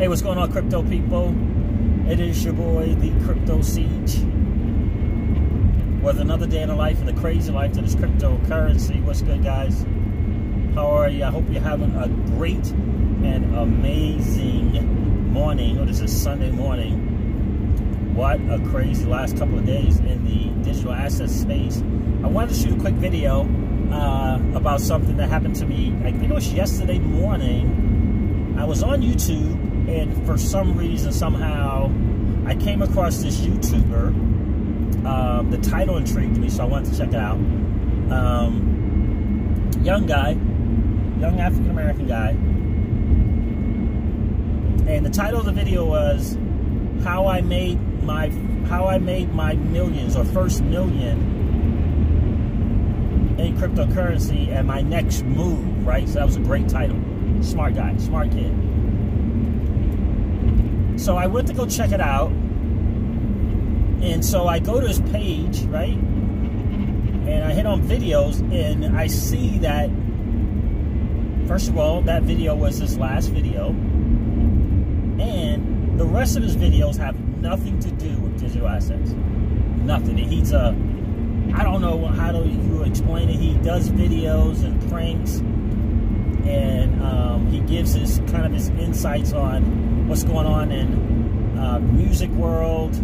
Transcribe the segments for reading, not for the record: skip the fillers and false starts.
Hey, what's going on, crypto people? It is your boy, the Crypto Siege, with another day in the life, and the crazy life that is cryptocurrency. What's good, guys? How are you? I hope you're having a great and amazing morning. Oh, this is Sunday morning. What a crazy last couple of days in the digital asset space. I wanted to shoot a quick video about something that happened to me. I think it was yesterday morning. I was on YouTube, and for some reason, somehow, I came across this YouTuber. The title intrigued me, so I wanted to check it out. Young guy, young African-American guy. And the title of the video was how I made my millions, or first million in cryptocurrency, and my next move, right? So that was a great title. Smart guy, smart kid. So I went to go check it out, and so I go to his page, right? And I hit on videos, and I see that, first of all, that video was his last video, and the rest of his videos have nothing to do with digital assets. Nothing. He's a, I don't know how do you explain it. He does videos and pranks, and he gives his kind of his insights on what's going on in the music world,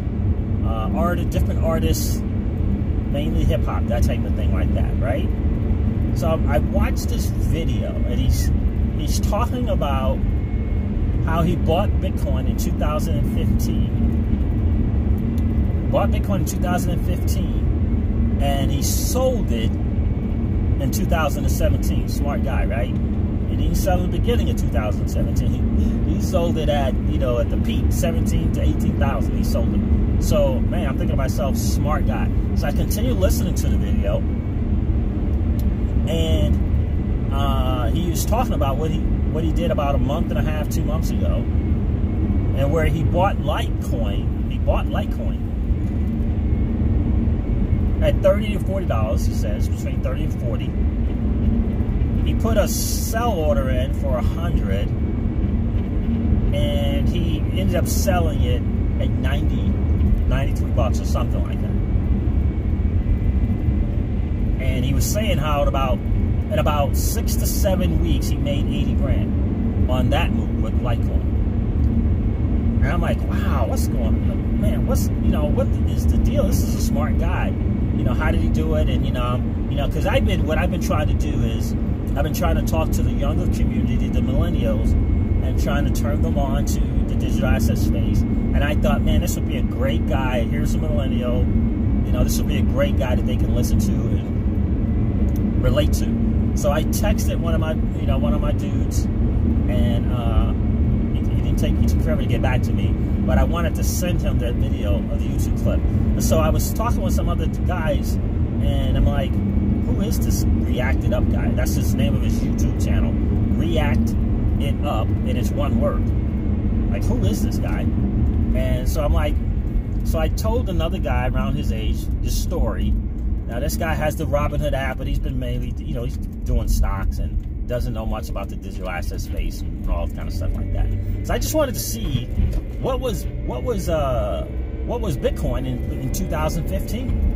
different artists, mainly hip hop, that type of thing like that, right? So I watched this video, and he's talking about how he bought Bitcoin in 2015. Bought Bitcoin in 2015, and he sold it in 2017. Smart guy, right? And he didn't sell in the beginning of 2017. He sold it at, at the peak, 17 to 18,000. He sold it. So, man, I'm thinking to myself, smart guy. So I continue listening to the video, and he was talking about what he did about a month and a half, 2 months ago, and where he bought Litecoin. He bought Litecoin at $30 to $40. He says between 30 and 40. He put a sell order in for 100, and he ended up selling it at 93 bucks or something like that. And he was saying how in about 6 to 7 weeks he made 80 grand on that move with Litecoin. And I'm like, wow, what's going on? Man, what is the deal? This is a smart guy. How did he do it? And because what I've been trying to do is I've been trying to talk to the younger community, the millennials, and trying to turn them on to the digital asset space. And I thought, man, this would be a great guy. Here's a millennial. This would be a great guy that they can listen to and relate to. So I texted one of my dudes, and he took forever to get back to me. But I wanted to send him that video of the YouTube clip. And so I was talking with some other guys, and I'm like, who is this React It Up guy? That's his name of his YouTube channel. React It Up, and it's one word. Like, who is this guy? And so I'm like, so I told another guy around his age this story. Now, this guy has the Robinhood app, but he's been mainly, he's doing stocks and doesn't know much about the digital asset space and all kind of stuff like that. So I just wanted to see what was Bitcoin in 2015.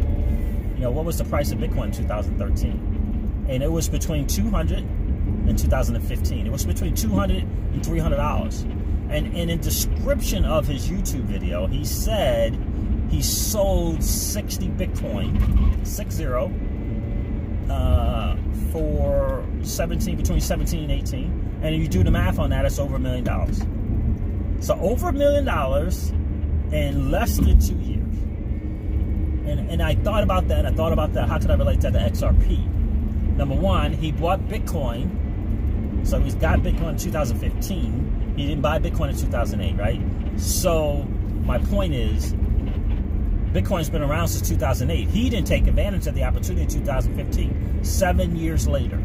What was the price of Bitcoin in 2013? And it was between 200 in 2015. It was between $200 and $300. And in description of his YouTube video, he said he sold 60 Bitcoin, 60, for between 17 and 18. And if you do the math on that, it's over $1 million. So over $1 million in less than 2 years. And I thought about that, and I thought about that. How could I relate that to XRP? Number one, he bought Bitcoin. So he's got Bitcoin in 2015. He didn't buy Bitcoin in 2008, right? So my point is, Bitcoin's been around since 2008. He didn't take advantage of the opportunity in 2015, 7 years later.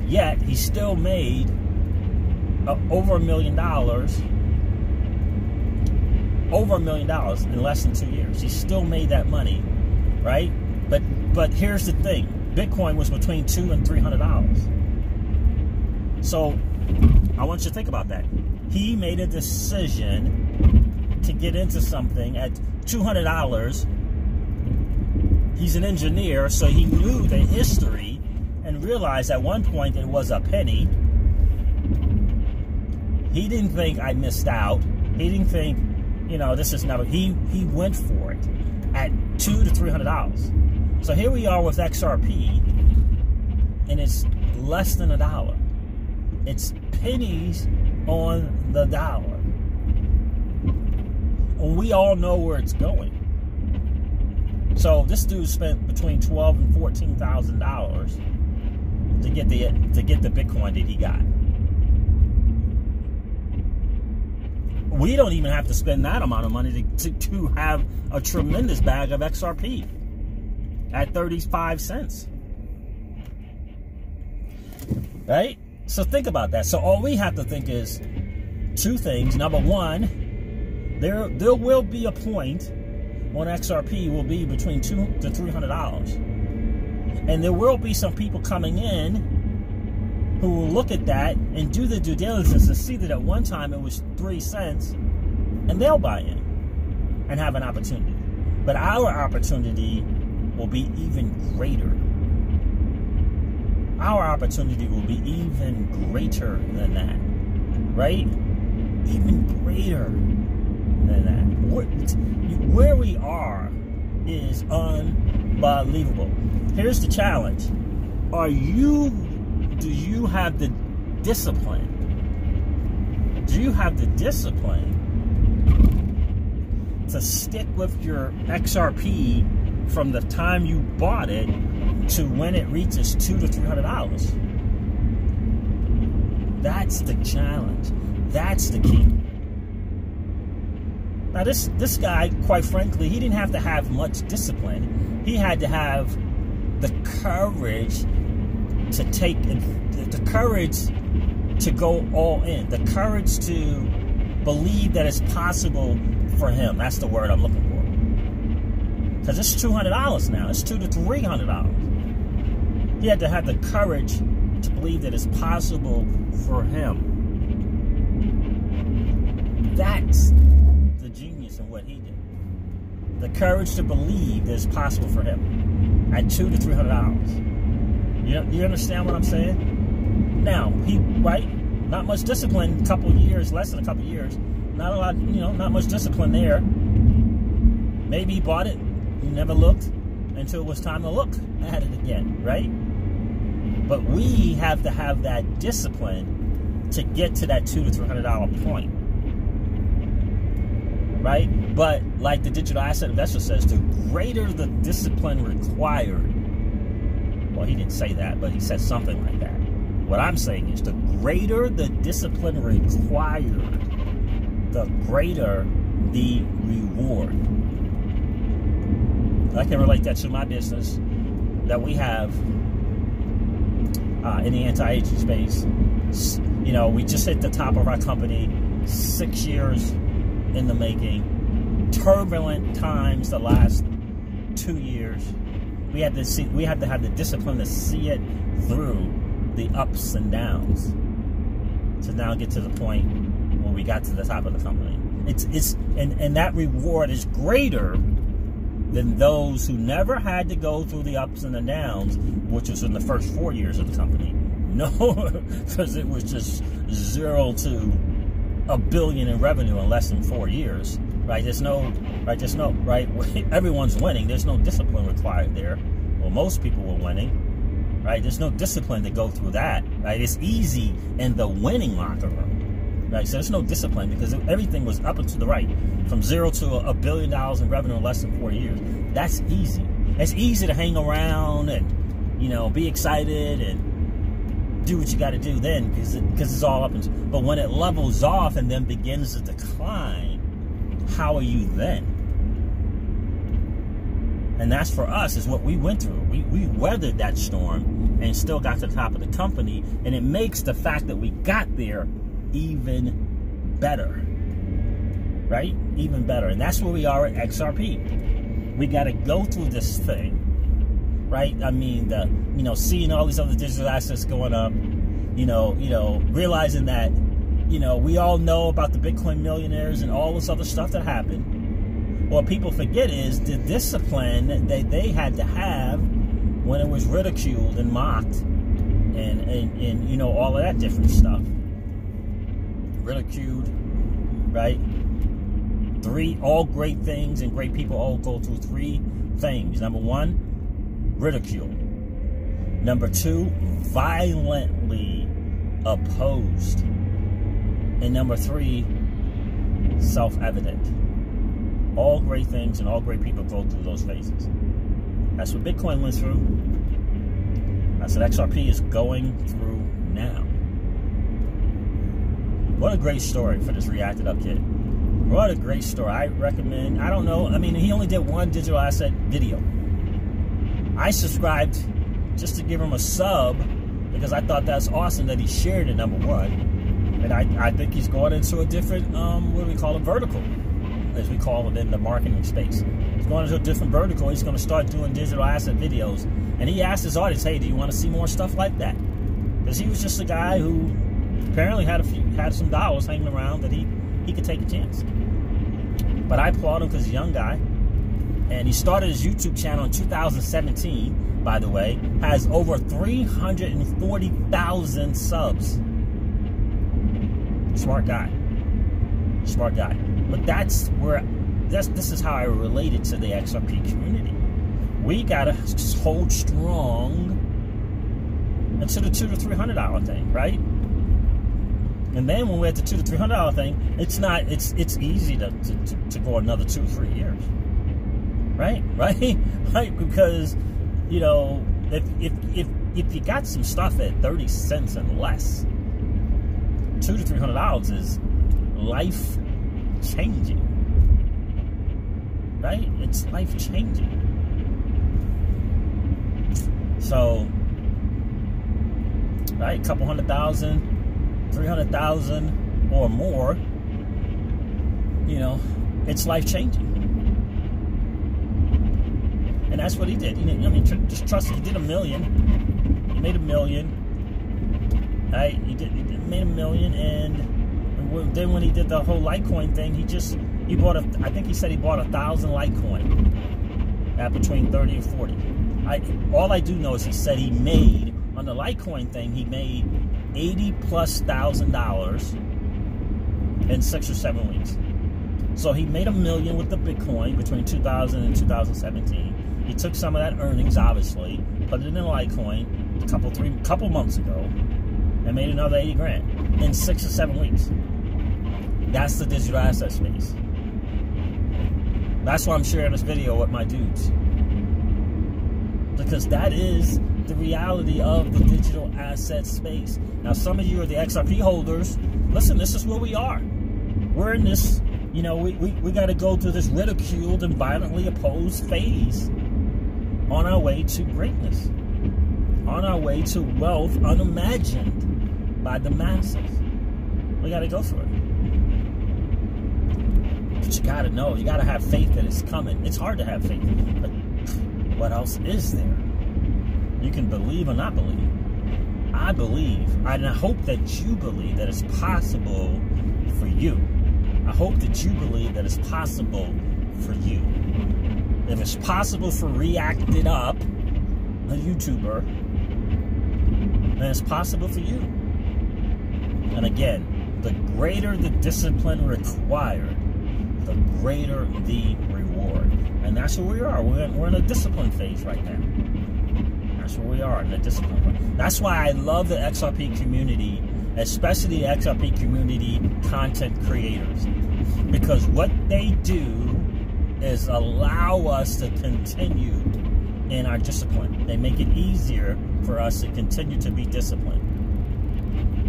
Yet, he still made over $1 million, in less than 2 years. He still made that money, right? But here's the thing. Bitcoin was between $200 and $300. So I want you to think about that. he made a decision to get into something at $200. He's an engineer, so he knew the history and realized at one point it was a penny. He didn't think I missed out. He didn't think, you know, this is never. He went for it at $200 to $300. So here we are with XRP, and it's less than $1. It's pennies on the dollar. And we all know where it's going. So this dude spent between $12,000 and $14,000 to get the Bitcoin that he got. We don't even have to spend that amount of money to have a tremendous bag of XRP at 35 cents. Right? So think about that. So all we have to think is two things. Number one, there will be a point when XRP will be between $200 to $300. And there will be some people coming in who will look at that and do the due diligence and see that at one time it was 3 cents, and they'll buy in and have an opportunity. But our opportunity will be even greater. Our opportunity will be even greater than that, right? Even greater than that. Where we are is unbelievable. Here's the challenge. Do you have the discipline? Do you have the discipline to stick with your XRP from the time you bought it to when it reaches $200 to $300? That's the challenge. That's the key. Now this guy, quite frankly, he didn't have to have much discipline. He had to have the courage to take the courage to go all in, the courage to believe that it's possible for him. That's the word I'm looking for. Because it's $200 now. It's $200 to $300. He had to have the courage to believe that it's possible for him. That's the genius in what he did. The courage to believe that it's possible for him at $200 to $300. You understand what I'm saying? Now, not much discipline, less than a couple years. Not a lot, not much discipline there. Maybe he bought it, he never looked until it was time to look at it again, right? But we have to have that discipline to get to that $200 to $300 point, right? But like the digital asset investor says, the greater the discipline required, well, he didn't say that, but he said something like that. What I'm saying is the greater the discipline required, the greater the reward. I can relate that to my business that we have in the anti-aging space. We just hit the top of our company, 6 years in the making. Turbulent times the last 2 years. We had to have the discipline to see it through the ups and downs to now get to the point when we got to the top of the company. And that reward is greater than those who never had to go through the ups and the downs, which was in the first 4 years of the company. No, because it was just 0 to $1 billion in revenue in less than 4 years. Right? Everyone's winning. There's no discipline required there. Well, most people were winning. Right? There's no discipline to go through that. Right? It's easy in the winning locker room. Right? So there's no discipline because everything was up and to the right. From 0 to $1 billion in revenue in less than 4 years. That's easy. It's easy to hang around and, be excited and do what you got to do then because it's all up. But when it levels off and then begins to decline, how are you then? And that's for us is what we went through. We weathered that storm and still got to the top of the company. And it makes the fact that we got there even better. Right? Even better. And that's where we are at XRP. We got to go through this thing. Right? I mean, seeing all these other digital assets going up, realizing that, you know, we all know about the Bitcoin millionaires and all this other stuff that happened. What people forget is the discipline that they had to have when it was ridiculed and mocked and you know, all of that different stuff. Ridiculed, right? All great things and great people all go through 3 things. Number 1, ridicule. Number 2, violently opposed. And number 3, self-evident. All great things and all great people go through those phases. That's what Bitcoin went through. That's what XRP is going through now. What a great story for this reacted up kid. What a great story. I recommend, I don't know, I mean, he only did 1 digital asset video. I subscribed just to give him a sub because I thought that's awesome that he shared it, number 1. And I think he's going into a different, what do we call it, vertical, as we call it in the marketing space. He's going into a different vertical. He's going to start doing digital asset videos. And he asked his audience, hey, do you want to see more stuff like that? Because he was just a guy who apparently had some dollars hanging around that he could take a chance. But I applaud him because he's a young guy. And he started his YouTube channel in 2017, by the way. Has over 340,000 subs. Smart guy. Smart guy. But this is how I related to the XRP community. We gotta hold strong into the $200 to $300 thing, right? And then when we're at the $200 to $300 thing, it's easy to go another 2 or 3 years, right? Right? Because, you know, if you got some stuff at 30 cents and less, $200 to $300 is life changing, right? It's life changing. So, right, a couple 100,000, 300,000 or more, you know, it's life changing. And that's what he did. I mean, just trust it. He did $1 million. He made $1 million. Right? He made $1 million, and then when he did the whole Litecoin thing, he bought I think he said he bought 1,000 Litecoin at between 30 and 40. All I do know is he said he made, on the Litecoin thing, he made $80,000+ in 6 or 7 weeks. So he made $1 million with the Bitcoin between 2000 and 2017. He took some of that earnings, obviously, put it in Litecoin a couple months ago, and made another 80 grand in 6 or 7 weeks. That's the digital asset space. That's why I'm sharing this video with my dudes. Because that is the reality of the digital asset space. Now, some of you are the XRP holders. Listen, this is where we are. We're in this, you know, we got to go through this ridiculed and violently opposed phase on our way to greatness, on our way to wealth unimagined by the masses. We got to go through it. But you got to know, you got to have faith that it's coming. It's hard to have faith, but what else is there? You can believe or not believe. I believe, and I hope that you believe that it's possible for you. I hope that you believe that it's possible for you. If it's possible for Reacted Up, a YouTuber, then it's possible for you. And again, the greater the discipline required, the greater the reward. And that's where we are. We're in a discipline phase right now. That's where we are, in the discipline phase. That's why I love the XRP community, especially the XRP community content creators. Because what they do is allow us to continue in our discipline. They make it easier for us to continue to be disciplined.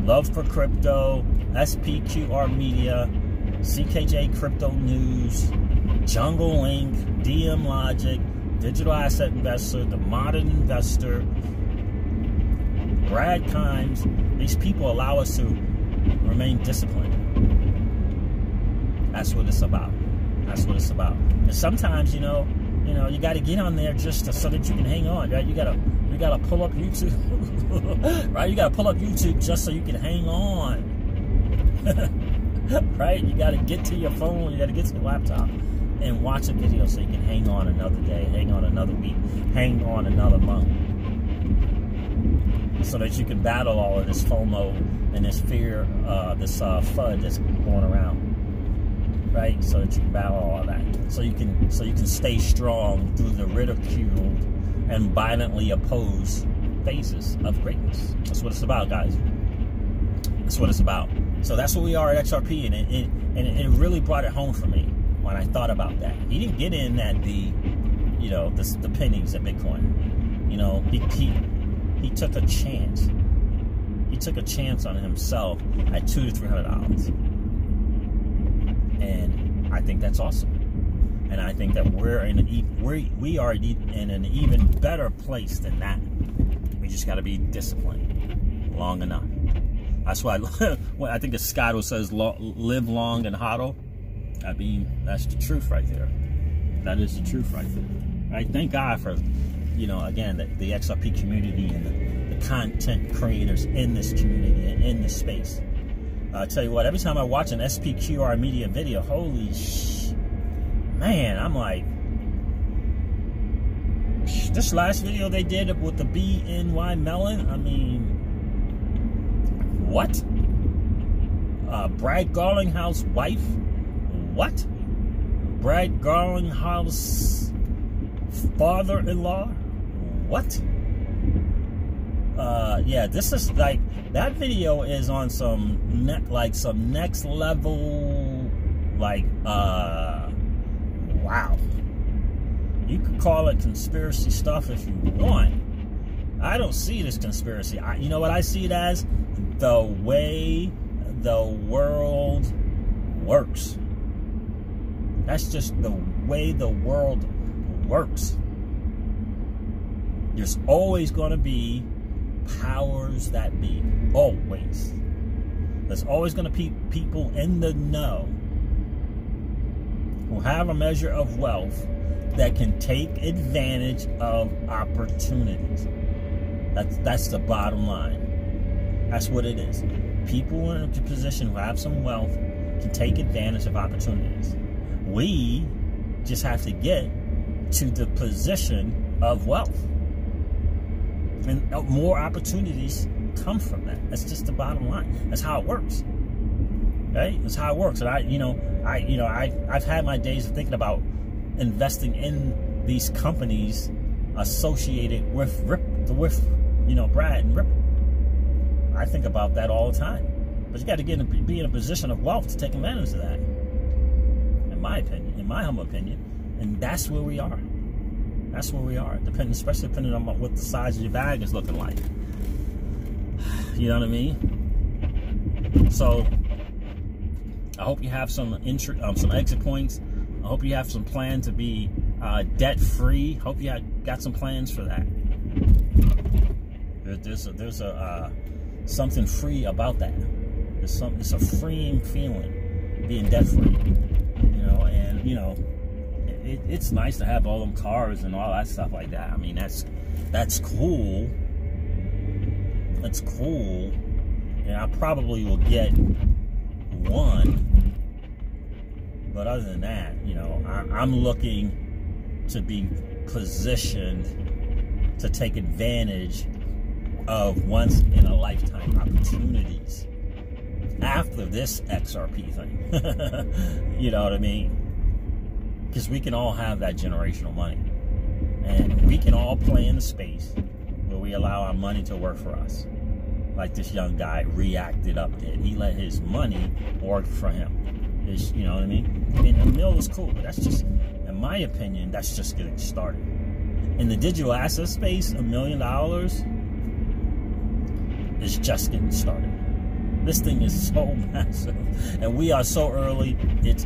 Love for Crypto, SPQR Media, CKJ Crypto News, Jungle Link, DM Logic, Digital Asset Investor, The Modern Investor, Brad Kimes. These people allow us to remain disciplined. That's what it's about. That's what it's about. And sometimes, you know, you got to get on there just so that you can hang on, right? You gotta pull up YouTube, right? You gotta pull up YouTube just so you can hang on. Right? You got to get to your phone, you got to get to your laptop and watch a video so you can hang on another day, hang on another week, hang on another month, so that you can battle all of this FOMO and this fear, this FUD that's going around, right? So that you can battle all of that, so you can stay strong through the ridiculed and violently opposed phases of greatness. That's what it's about, guys. That's what it's about. So that's what we are at XRP, and it really brought it home for me when I thought about that. He didn't get in at the pennies at Bitcoin. You know, he took a chance. He took a chance on himself at $200 to $300, and I think that's awesome. And I think that we are in an even better place than that. We just got to be disciplined long enough. That's why I think it's Scott who says, live long and hodl. I mean, that's the truth right there. That is the truth right there. Right? Thank God for, again, the XRP community and the content creators in this community and in this space. I'll tell you what, every time I watch an SPQR media video, holy man, I'm like, this last video they did with the BNY melon, I mean, what? Brad Garlinghouse wife? What? Brad Garlinghouse father-in-law? What? Yeah, this is like, that video is on some next level, like, wow. You could call it conspiracy stuff if you want. I don't see it as conspiracy. You know what I see it as? The way the world works. That's just the way the world works. There's always going to be powers that be. Always. There's always going to be people in the know who have a measure of wealth that can take advantage of opportunities. That's the bottom line. That's what it is. People in a position who have some wealth can take advantage of opportunities. We just have to get to the position of wealth. And more opportunities come from that. That's just the bottom line. That's how it works. Right? That's how it works. And I've had my days of thinking about investing in these companies associated with Brad and Ripple. I think about that all the time. But you got to be in a position of wealth to take advantage of that. In my opinion, in my humble opinion. And that's where we are. That's where we are. Especially depending on what the size of your bag is looking like. You know what I mean? So I hope you have some exit points. I hope you have some plan to be debt free. Hope you got some plans for that. There's something free about that. It's a freeing feeling, being debt free. It's nice to have all them cars and all that stuff like that. I mean, that's cool. That's cool. And I probably will get one. But other than that, I'm looking to be positioned to take advantage of once in a lifetime opportunities after this XRP thing. You know what I mean? Because we can all have that generational money. And we can all play in the space where we allow our money to work for us. Like this young guy reacted up did. He let his money work for him. You know what I mean? And a mill is cool, but that's just, in my opinion, that's just getting started. In the digital asset space, $1 million is just getting started. This thing is so massive, and we are so early. It is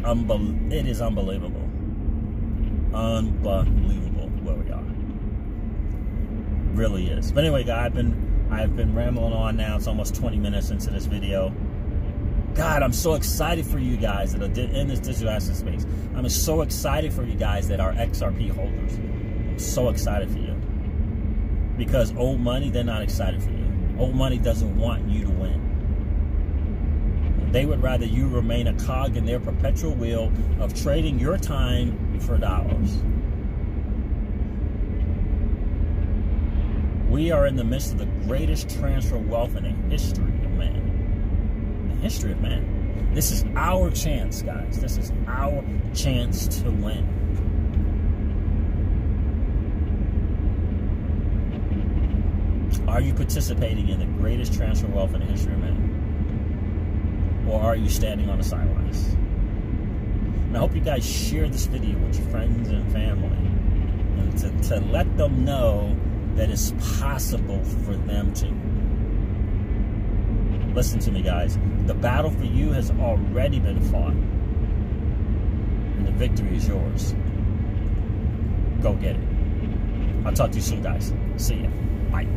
unbelievable. Unbelievable where we are. Really is. But anyway, guys, I've been rambling on now. It's almost 20 minutes into this video. God, I'm so excited for you guys that are in this digital asset space. I'm so excited for you guys that are XRP holders. I'm so excited for you. Because old money, they're not excited for you. Old money doesn't want you to win. They would rather you remain a cog in their perpetual wheel of trading your time for dollars. We are in the midst of the greatest transfer of wealth in the history of man. The history of man. This is our chance, guys. This is our chance to win. Are you participating in the greatest transfer of wealth in the history of man? Or are you standing on the sidelines? And I hope you guys share this video with your friends and family, and to let them know that it's possible for them to. Listen to me, guys. The battle for you has already been fought, and the victory is yours. Go get it. I'll talk to you soon, guys. See ya. Bye.